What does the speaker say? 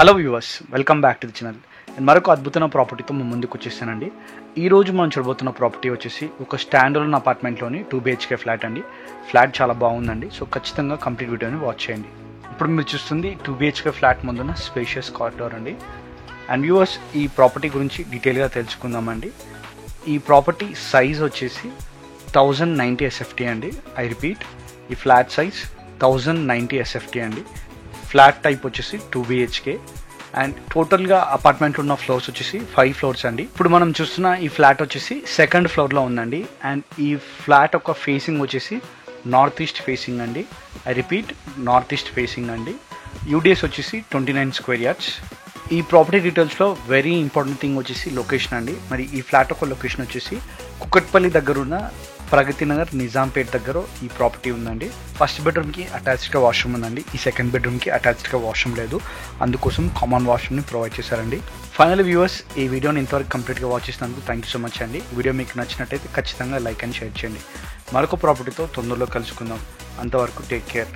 Hello viewers, welcome back to the channel. నేను మరొక అద్భుతమైన ప్రాపర్టీతో మీ ముందుకు వచ్చేసానండి. ఈ రోజు మనం చూడబోతున్న ప్రాపర్టీ వచ్చేసి ఒక స్టాండ్ అలోన్ అపార్ట్మెంట్లోని 2 BHK ఫ్లాట్ అండి. ఫ్లాట్ చాలా బాగుందండి. సో ఖచ్చితంగా కంప్లీట్ వీడియోని వాచ్ చేయండి. ఇప్పుడు మీరు చూస్తుంది 2 BHK ఫ్లాట్ ముందున్న స్పేషియస్ కారిడార్ అండి. అండ్ వ్యూవర్స్, ఈ ప్రాపర్టీ గురించి డీటెయిల్గా తెలుసుకుందామండి. ఈ ప్రాపర్టీ సైజ్ వచ్చేసి 1090 SFT అండి. ఐ రిపీట్, ఈ ఫ్లాట్ సైజ్ 1090 SFT అండి. ఫ్లాట్ టైప్ వచ్చేసి 2 BHK అండ్ టోటల్గా అపార్ట్మెంట్ ఉన్న ఫ్లోర్స్ వచ్చేసి 5 ఫ్లోర్స్ అండి. ఇప్పుడు మనం చూస్తున్న ఈ ఫ్లాట్ వచ్చేసి సెకండ్ ఫ్లోర్లో ఉందండి. అండ్ ఈ ఫ్లాట్ యొక్క ఫేసింగ్ వచ్చేసి నార్త్ ఈస్ట్ ఫేసింగ్ అండి. I repeat, north east facing అండి. యూడిఎస్ వచ్చేసి 29 స్క్వేర్ యార్డ్స్. ఈ ప్రాపర్టీ డీటెయిల్స్లో వెరీ ఇంపార్టెంట్ థింగ్ వచ్చేసి లొకేషన్ అండి. మరి ఈ ఫ్లాట్ యొక్క లొకేషన్ వచ్చేసి కుకట్పల్లి దగ్గర ఉన్న ప్రగతి నగర్ నిజాంపేట్ దగ్గర ఈ ప్రాపర్టీ ఉందండి. ఫస్ట్ బెడ్రూమ్కి అటాచ్డ్గా వాష్రూమ్ ఉందండి. ఈ సెకండ్ బెడ్రూమ్కి అటాచ్డ్గా వాష్రూమ్ లేదు, అందుకోసం కామన్ వాష్రూమ్ని ప్రొవైడ్ చేశారండి. ఫైనల్ వ్యూవర్స్, ఈ వీడియోని ఇంతవరకు కంప్లీట్గా వాచ్ చేసినందుకు థ్యాంక్ యూ సో మచ్ అండి. వీడియో మీకు నచ్చినట్టయితే ఖచ్చితంగా లైక్ అండ్ షేర్ చేయండి. మరొక ప్రాపర్టీతో తొందరలో కలుసుకుందాం. అంతవరకు టేక్ కేర్.